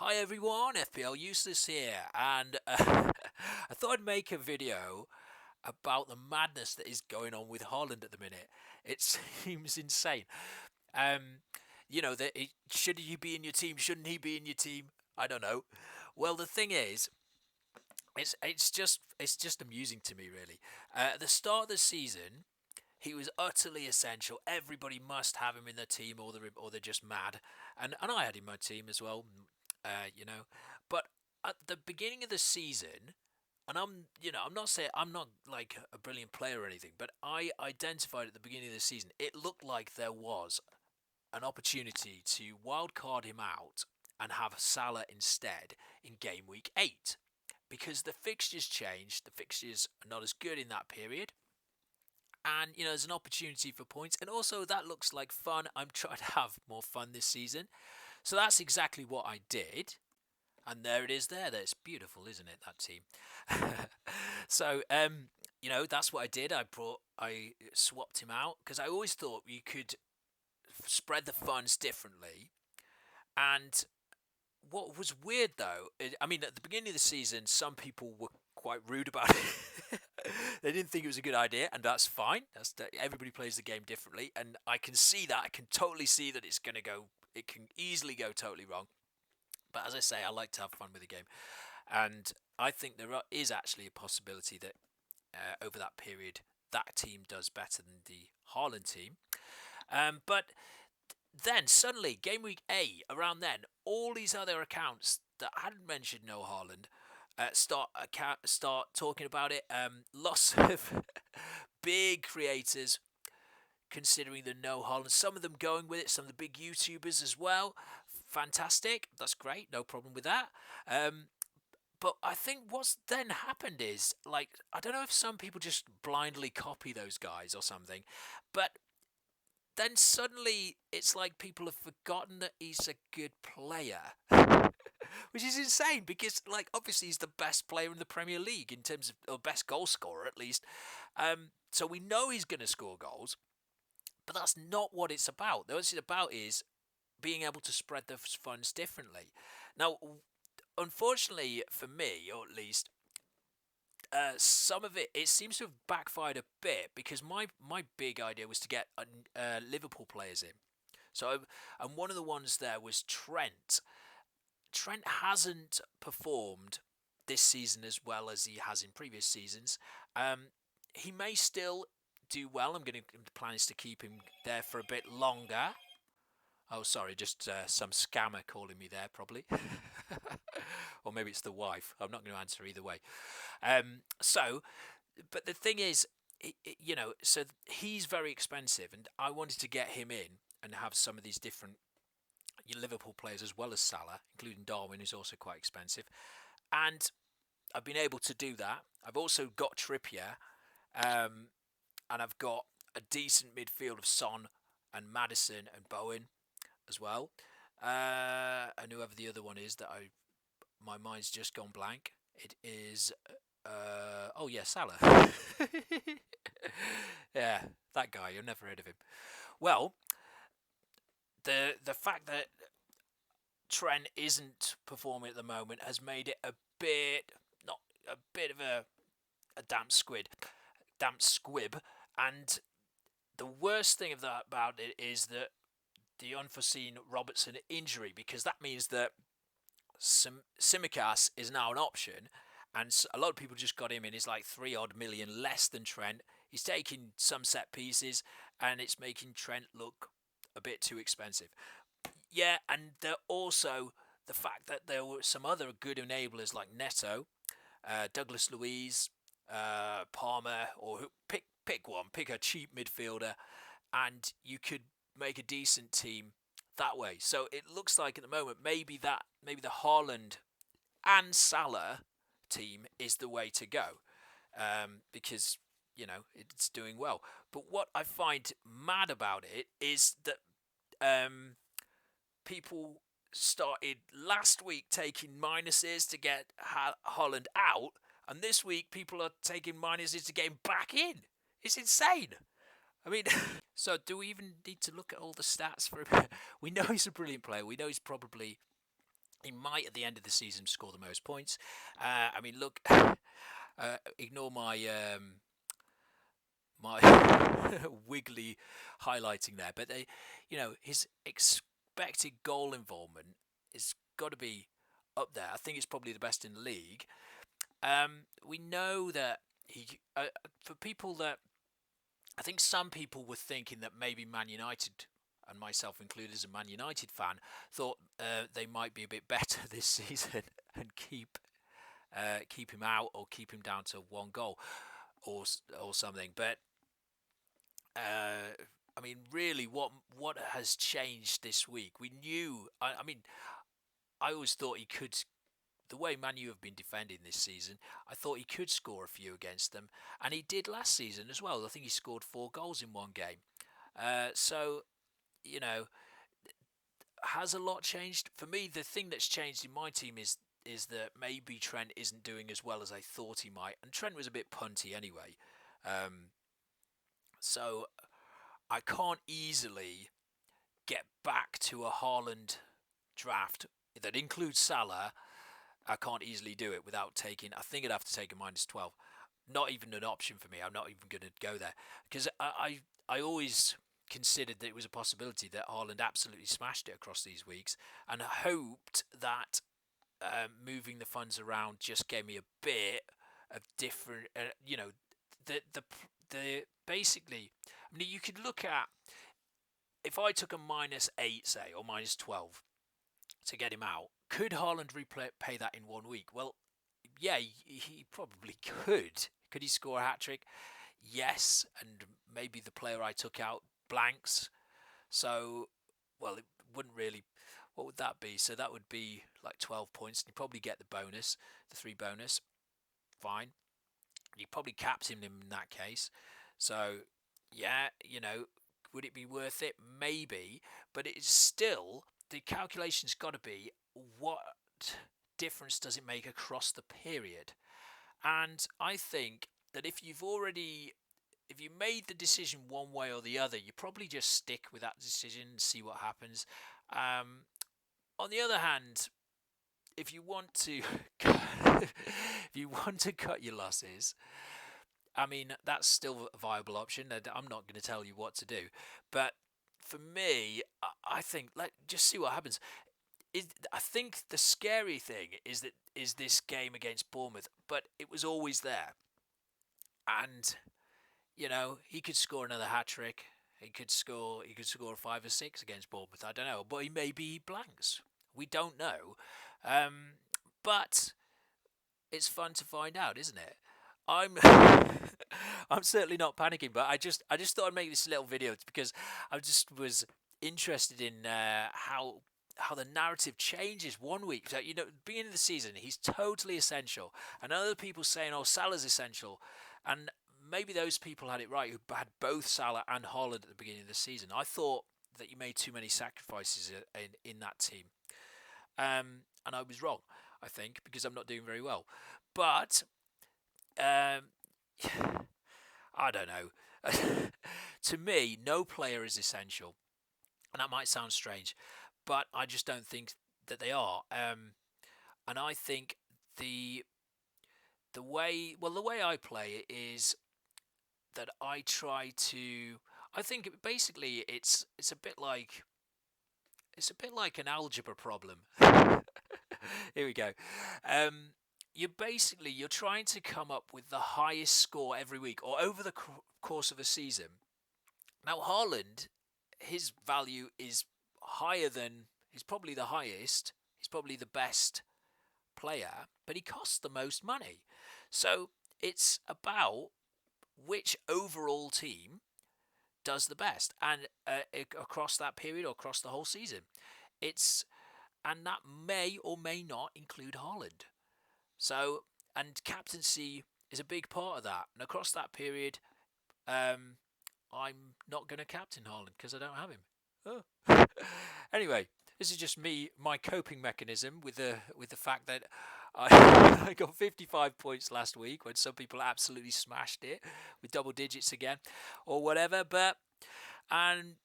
Hi everyone, FPL Useless here, and I thought I'd make a video about the madness that is going on with Haaland at the minute. It seems insane. Um, should he be in your team? Shouldn't he be in your team? I don't know. Well, the thing is, it's just amusing to me really. At the start of the season, he was utterly essential. Everybody must have him in their team, or they're just mad. And I had him in my team as well. You know, but at the beginning of the season, and I'm not saying I'm not like a brilliant player or anything, but I identified at the beginning of the season, it looked like there was an opportunity to wildcard him out and have Salah instead in game week 8 because the fixtures changed. The fixtures are not as good in that period, and there's an opportunity for points, and also that looks like fun. I'm trying to have more fun this season, so that's exactly what I did. And there it is. That's beautiful, isn't it, that team? So that's what I did. I swapped him out because I always thought you could spread the funds differently. And what was weird though, I mean, at the beginning of the season, some people were quite rude about it. They didn't think it was a good idea, and that's fine. Everybody plays the game differently, and I can see that. I can totally see that it's going to go. It can easily go totally wrong. But as I say, I like to have fun with the game, and I think is actually a possibility that over that period, that team does better than the Haaland team. But then suddenly, game week 8, around then, all these other accounts that hadn't mentioned no Haaland start talking about it. Lots of big creators considering the no Haaland. Some of them going with it. Some of the big YouTubers as well. Fantastic. That's great. No problem with that. But I think what's then happened is, like, I don't know if some people just blindly copy those guys or something, but then suddenly it's like people have forgotten that he's a good player. Which is insane because, like, obviously he's the best player in the Premier League in terms of, or best goal scorer at least. So we know he's going to score goals, but that's not what it's about. What it's about is being able to spread the funds differently. Now, unfortunately for me, or at least, some of it seems to have backfired a bit because my big idea was to get Liverpool players in. So, and one of the ones there was Trent. Trent hasn't performed this season as well as he has in previous seasons. He may still do well. The plan is to keep him there for a bit longer. Oh, sorry, just some scammer calling me there, probably. Or maybe it's the wife. I'm not going to answer either way. So, but the thing is, so he's very expensive, and I wanted to get him in and have some of these different Liverpool players as well as Salah, including Darwin, who's also quite expensive. And I've been able to do that. I've also got Trippier, and I've got a decent midfield of Son and Madison and Bowen as well. And whoever the other one is my mind's just gone blank. It is oh yeah, Salah. Yeah, that guy. You've never heard of him. Well, the fact that Trent isn't performing at the moment has made it a bit, not a bit of a damp squib. And the worst thing of that about it is that the unforeseen Robertson injury, because that means that Simicas is now an option, and a lot of people just got him in. He's like 3 odd million less than Trent. He's taking some set pieces, and it's making Trent look a bit too expensive. Yeah, and also the fact that there were some other good enablers like Neto, Douglas Luiz, Palmer, or pick one, pick a cheap midfielder, and you could make a decent team that way. So it looks like at the moment maybe the Haaland and Salah team is the way to go, because it's doing well. But what I find mad about it is that people started last week taking minuses to get Haaland out, and this week people are taking minuses to get him back in. It's insane. I mean, so do we even need to look at all the stats for him? We know he's a brilliant player. We know he's probably He might at the end of the season score the most points. I mean, look, ignore my wiggly highlighting there, but his expected goal involvement is got to be up there. I think it's probably the best in the league. We know that for people that I think some people were thinking that maybe Man United, and myself included as a Man United fan, thought they might be a bit better this season and keep him out or keep him down to one goal or something. But I mean, really, what has changed this week? We knew. I mean, I always thought he could. The way Man U have been defending this season, I thought he could score a few against them, and he did last season as well. I think he scored 4 goals in one game. So you know, has a lot changed for me? The thing that's changed in my team is that maybe Trent isn't doing as well as I thought he might, and Trent was a bit punty anyway. Um, so I can't easily get back to a Haaland draft that includes Salah. I can't easily do it without taking. I think I'd have to take a -12. Not even an option for me. I'm not even going to go there because I always considered that it was a possibility that Haaland absolutely smashed it across these weeks, and hoped that moving the funds around just gave me a bit of different. The basically. I mean, you could look at if I took a -8, say, or -12 to get him out. Could Haaland repay that in 1 week? Well, yeah, he probably could. Could he score a hat trick? Yes, and maybe the player I took out blanks. So, well, it wouldn't really. What would that be? So that would be like 12 points. You probably get the bonus, the 3 bonus. Fine. You probably capped him in that case. So, yeah, would it be worth it? Maybe, but it's still the calculation's got to be what difference does it make across the period? And I think that if you made the decision one way or the other, you probably just stick with that decision and see what happens. On the other hand, if you want to, if you want to cut your losses, I mean that's still a viable option. I'm not going to tell you what to do, but for me, I think let just see what happens. I think the scary thing is this game against Bournemouth, but it was always there, and he could score another hat trick. He could score 5 or 6 against Bournemouth. I don't know, but he maybe blanks. We don't know, but it's fun to find out, isn't it? I'm I'm certainly not panicking, but I just thought I'd make this little video because I just was interested in how the narrative changes 1 week. So, beginning of the season, he's totally essential, and other people saying, "Oh, Salah's essential," and maybe those people had it right who had both Salah and Haaland at the beginning of the season. I thought that you made too many sacrifices in that team, and I was wrong. I think because I'm not doing very well, but um, I don't know. To me, no player is essential, and that might sound strange, but I just don't think that they are. And I think the the way I play it is that I try to. I think basically it's a bit like an algebra problem. Here we go. Um, you're trying to come up with the highest score every week or over the course of a season. Now Haaland, his value is higher than he's probably the highest. He's probably the best player, but he costs the most money. So it's about which overall team does the best, and across that period or across the whole season, it's and that may or may not include Haaland. So and captaincy is a big part of that, and across that period, um, I'm not going to captain Haaland because I don't have him. Oh. Anyway, this is just my coping mechanism with the fact that I got 55 points last week when some people absolutely smashed it with double digits again or whatever. But and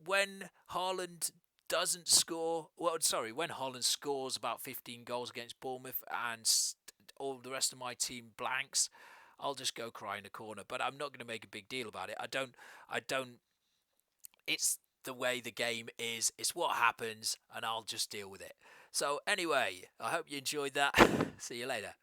when Haaland doesn't score, well, sorry, when Holland scores about 15 goals against Bournemouth and all the rest of my team blanks, I'll just go cry in a corner. But I'm not going to make a big deal about it. I don't. It's the way the game is. It's what happens, and I'll just deal with it. So anyway, I hope you enjoyed that. See you later.